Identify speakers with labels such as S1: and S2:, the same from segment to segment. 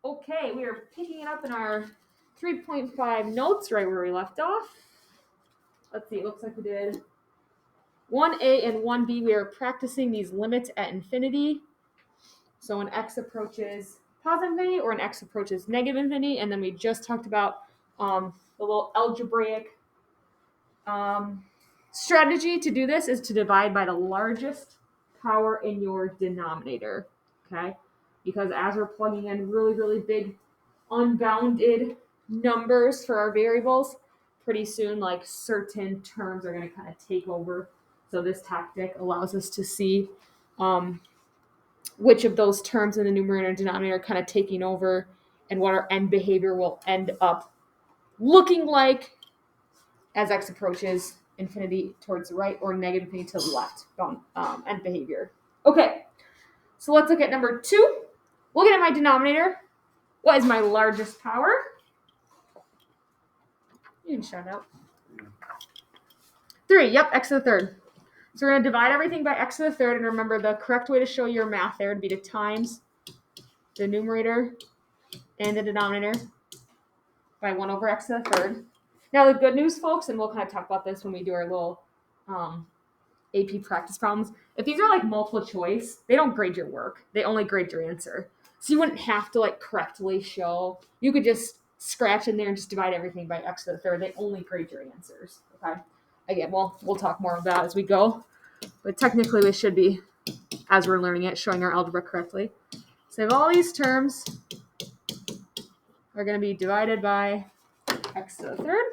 S1: Okay, we are picking it up in our 3.5 notes right where we left off. Let's see, it looks like we did 1a and 1b. We are practicing these limits at infinity. So when x approaches positive infinity or when x approaches negative infinity. And then we just talked about the little algebraic strategy to do this is to divide by the largest power in your denominator, okay? Because as we're plugging in really, really big unbounded numbers for our variables, pretty soon like certain terms are going to kind of take over. So this tactic allows us to see which of those terms in the numerator and denominator are kind of taking over and what our end behavior will end up looking like as x approaches infinity towards the right or negative infinity to the left end behavior. Okay, so let's look at number 2. Looking at my denominator, what is my largest power? You can shout out. 3, yep, x to the third. So we're going to divide everything by x to the third, and remember the correct way to show your math there would be to times the numerator and the denominator by 1 over x to the third. Now the good news, folks, and we'll kind of talk about this when we do our little AP practice problems. If these are like multiple choice, they don't grade your work. They only grade your answer. So you wouldn't have to like correctly show. You could just scratch in there and just divide everything by x to the third. They only grade your answers. Okay. Again, we'll talk more about that as we go. But technically we should be, as we're learning it, showing our algebra correctly. So if all these terms are going to be divided by x to the third.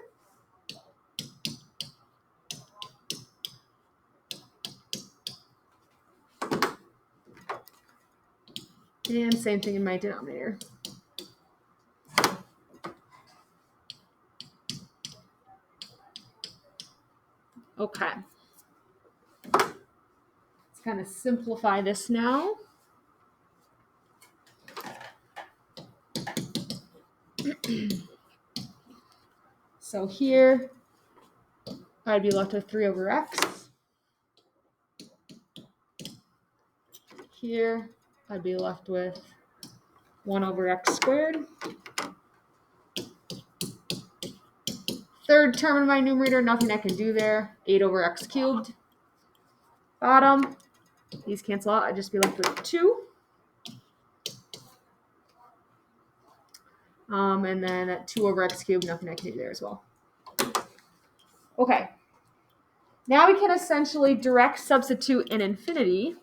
S1: And same thing in my denominator. Okay. Let's kind of simplify this now. So here, I'd be left with 3 over x. Here, I'd be left with 1 over x squared. Third term in my numerator, nothing I can do there. 8 over x cubed. Bottom, these cancel out. I'd just be left with 2. And then at 2 over x cubed, nothing I can do there as well. Okay. Now we can essentially direct substitute an infinity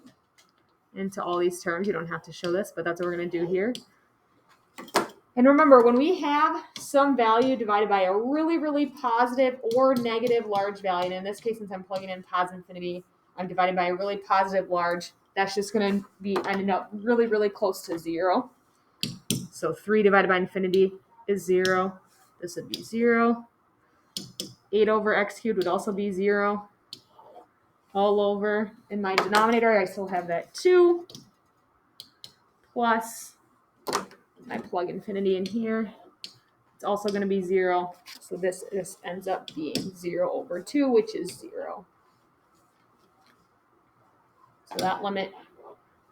S1: into all these terms. You don't have to show this, but that's what we're going to do here. And remember, when we have some value divided by a really, really positive or negative large value, and in this case, since I'm plugging in positive infinity, I'm dividing by a really positive large, that's just going to be ending up really, really close to 0. So 3 divided by infinity is 0. This would be 0. 8 over x cubed would also be 0. All over in my denominator, I still have that 2 plus I plug infinity in here. It's also going to be 0. So this just ends up being 0 over 2, which is 0. So that limit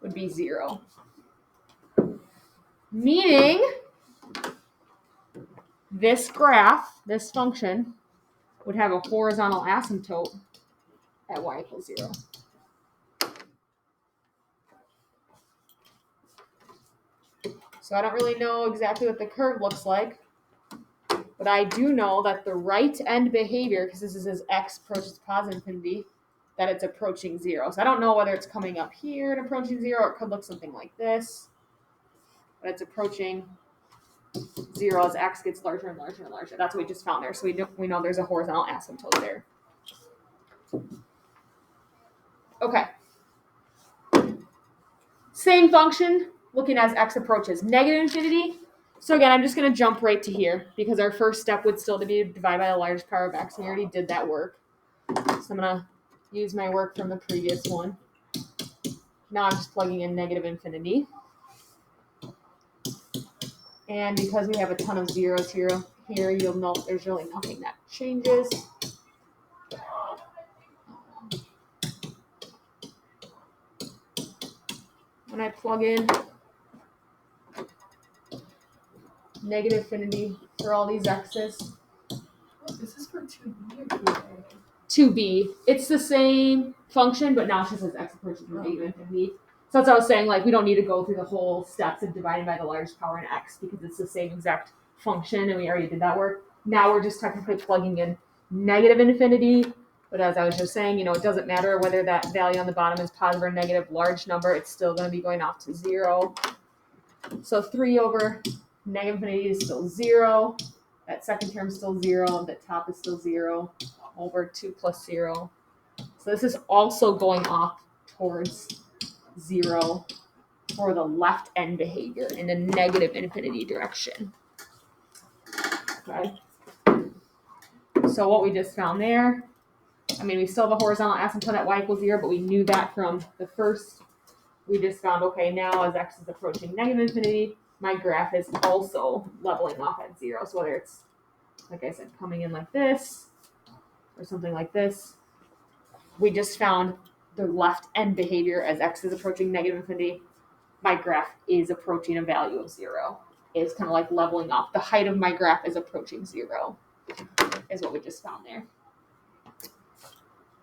S1: would be 0. Meaning this graph, this function, would have a horizontal asymptote at y equals 0. So I don't really know exactly what the curve looks like, but I do know that the right end behavior, because this is as x approaches positive infinity, that it's approaching 0. So I don't know whether it's coming up here and approaching 0, or it could look something like this. But it's approaching 0 as x gets larger and larger and larger. That's what we just found there. So we know there's a horizontal asymptote there. Okay. Same function, looking as x approaches negative infinity. So again, I'm just going to jump right to here because our first step would still be to divide by the largest power of x, and we already did that work. So I'm going to use my work from the previous one. Now I'm just plugging in negative infinity. And because we have a ton of zeros here, you'll note there's really nothing that changes. When I plug in negative infinity for all these x's.
S2: Is this for 2b or 2a?
S1: 2b. It's the same function, but now it just says x approaching negative infinity. So that's what I was saying, like, we don't need to go through the whole steps of dividing by the largest power in x because it's the same exact function and we already did that work. Now we're just technically plugging in negative infinity. But as I was just saying, it doesn't matter whether that value on the bottom is positive or negative, large number, it's still going to be going off to 0. So 3 over negative infinity is still 0. That second term is still 0. The top is still 0 over 2 plus 0. So this is also going off towards 0 for the left end behavior in the negative infinity direction. Okay. So what we just found there, we still have a horizontal asymptote at y equals 0, but we knew that from the first. We just found, okay, now as x is approaching negative infinity, my graph is also leveling off at 0. So whether it's, like I said, coming in like this or something like this, we just found the left end behavior as x is approaching negative infinity. My graph is approaching a value of 0. It's kind of like leveling off. The height of my graph is approaching 0, is what we just found there.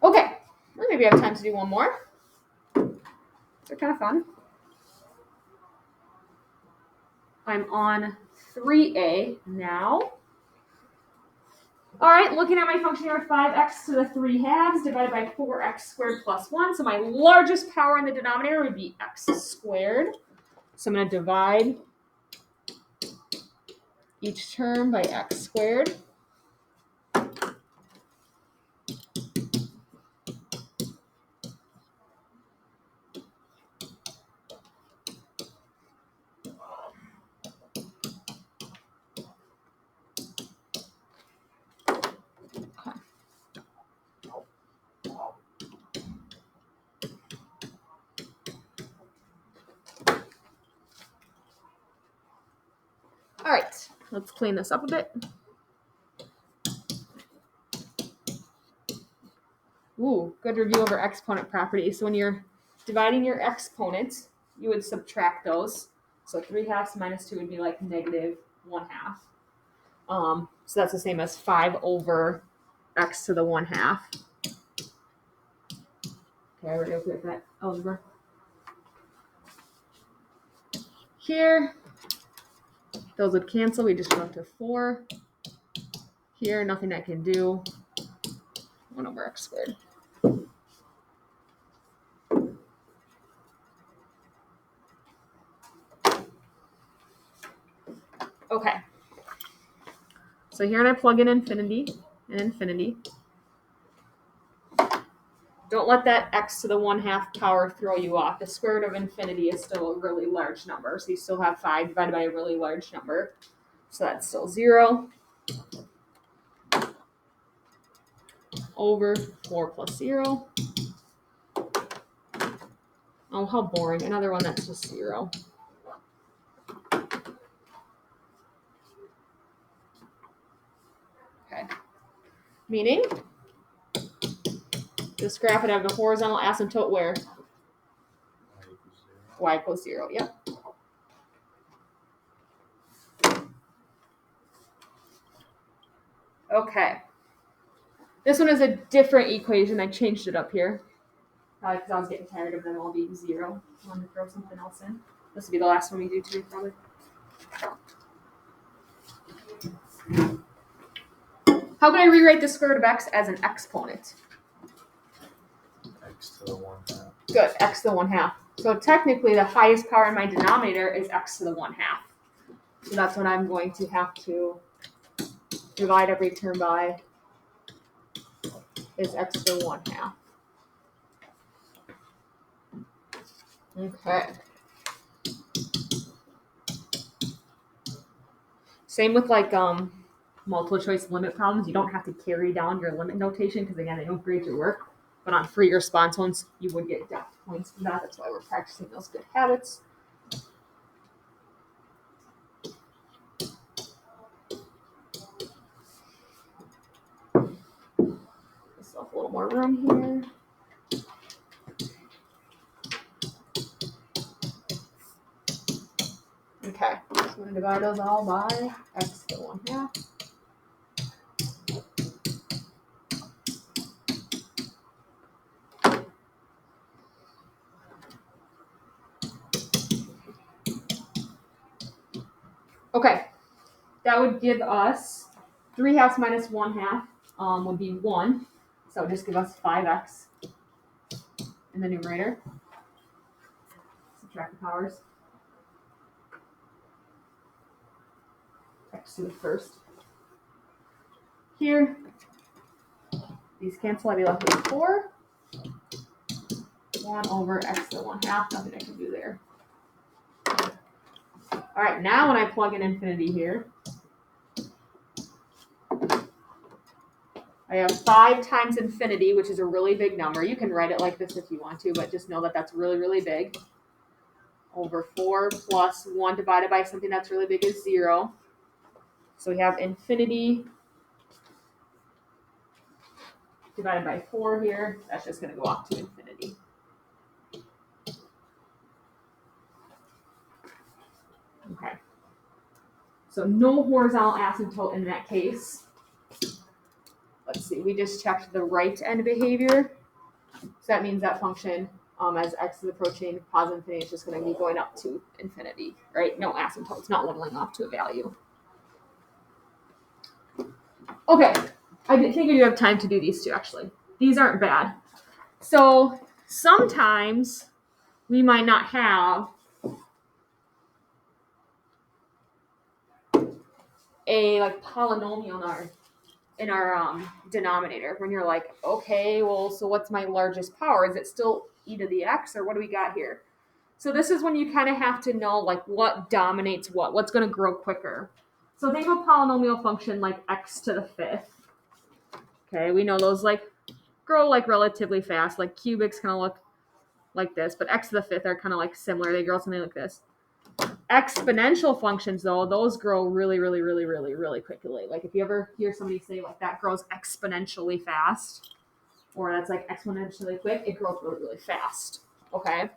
S1: Okay, well, maybe I have time to do one more. They're kind of fun. I'm on 3a now. All right, looking at my function here, 5x to the 3 halves divided by 4x squared plus 1. So my largest power in the denominator would be x squared. So I'm going to divide each term by x squared. All right, let's clean this up a bit. Ooh, good review over exponent properties. So when you're dividing your exponents, you would subtract those. So 3 halves minus 2 would be like negative 1 half. So that's the same as 5 over x to the 1 half. Okay, I already looked at that algebra. Here, those would cancel. We just go up to 4. Here, nothing I can do. 1 over x squared. Okay. So here I plug in infinity and infinity. Don't let that x to the 1 half power throw you off. The square root of infinity is still a really large number. So you still have 5 divided by a really large number. So that's still 0 over 4 plus 0. Oh, how boring. Another one that's just 0. Okay. Meaning, this graph would have the horizontal asymptote where? Y equals 0. Yep. Okay. This one is a different equation. I changed it up here. Probably because I was getting tired of them all being 0. I wanted to throw something else in. This will be the last one we do today, probably. How can I rewrite the square root of x as an exponent?
S2: X to the 1 half.
S1: Good, x to the 1 half. So technically the highest power in my denominator is x to the 1 half. So that's what I'm going to have to divide every term by, is x to the 1 half. Okay. Same with like multiple choice limit problems. You don't have to carry down your limit notation because again, they don't grade your work. But on free response ones, you would get depth points for that. That's why we're practicing those good habits. Myself a little more room here. Okay, so I'm going to And divide those all by x to the 1/2. Okay, that would give us 3/2 minus 1/2 would be 1. So it would just give us 5x in the numerator. Subtract the powers. X to the first. Here, these cancel. I'd be left with 4. 1 over x to the 1/2. Nothing I can do there. All right, now when I plug in infinity here, I have 5 times infinity, which is a really big number. You can write it like this if you want to, but just know that that's really, really big. Over 4 plus 1 divided by something that's really big is 0. So we have infinity divided by 4 here. That's just going to go off to infinity. Okay. So no horizontal asymptote in that case. Let's see, we just checked the right end behavior. So that means that function, as x is approaching positive infinity, is just going to be going up to infinity, right? No asymptote. It's not leveling off to a value. Okay, I think we do have time to do these two, actually. These aren't bad. So sometimes we might not have a polynomial in our denominator, when you're like, okay, well, so what's my largest power? Is it still e to the x, or what do we got here? So this is when you kind of have to know what dominates what's going to grow quicker. So think of a polynomial function like x to the 5th. Okay, we know those grow relatively fast. Like cubics kind of look like this, but x to the 5th are kind of similar. They grow something like this. Exponential functions, though, those grow really, really, really, really, really quickly. Like if you ever hear somebody say that grows exponentially fast, or that's exponentially quick, it grows really, really fast. Okay?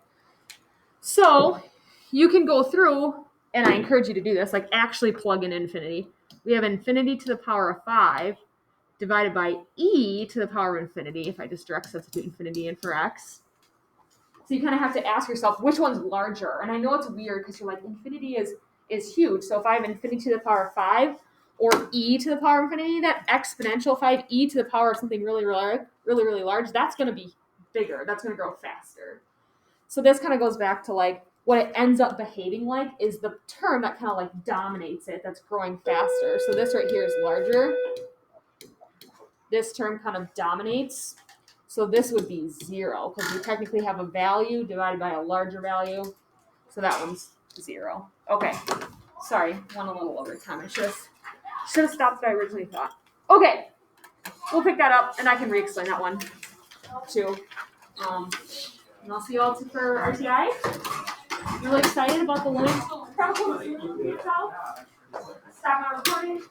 S1: So you can go through, and I encourage you to do this, actually plug in infinity. We have infinity to the power of 5 divided by e to the power of infinity, if I just direct substitute infinity in for x. So you kind of have to ask yourself, which one's larger? And I know it's weird because you're like, infinity is huge. So if I have infinity to the power of 5 or e to the power of infinity, that exponential 5e to the power of something really, really, really, really large, that's going to be bigger. That's going to grow faster. So this kind of goes back to what it ends up behaving like is the term that kind of dominates it, that's growing faster. So this right here is larger. This term kind of dominates. So this would be 0 because we technically have a value divided by a larger value. So that one's 0. Okay. Sorry, went a little over time. I should have stopped what I originally thought. Okay. We'll pick that up and I can re-explain that one too. And I'll see you all for RTI. You really excited about the limit problem? Stop my recording.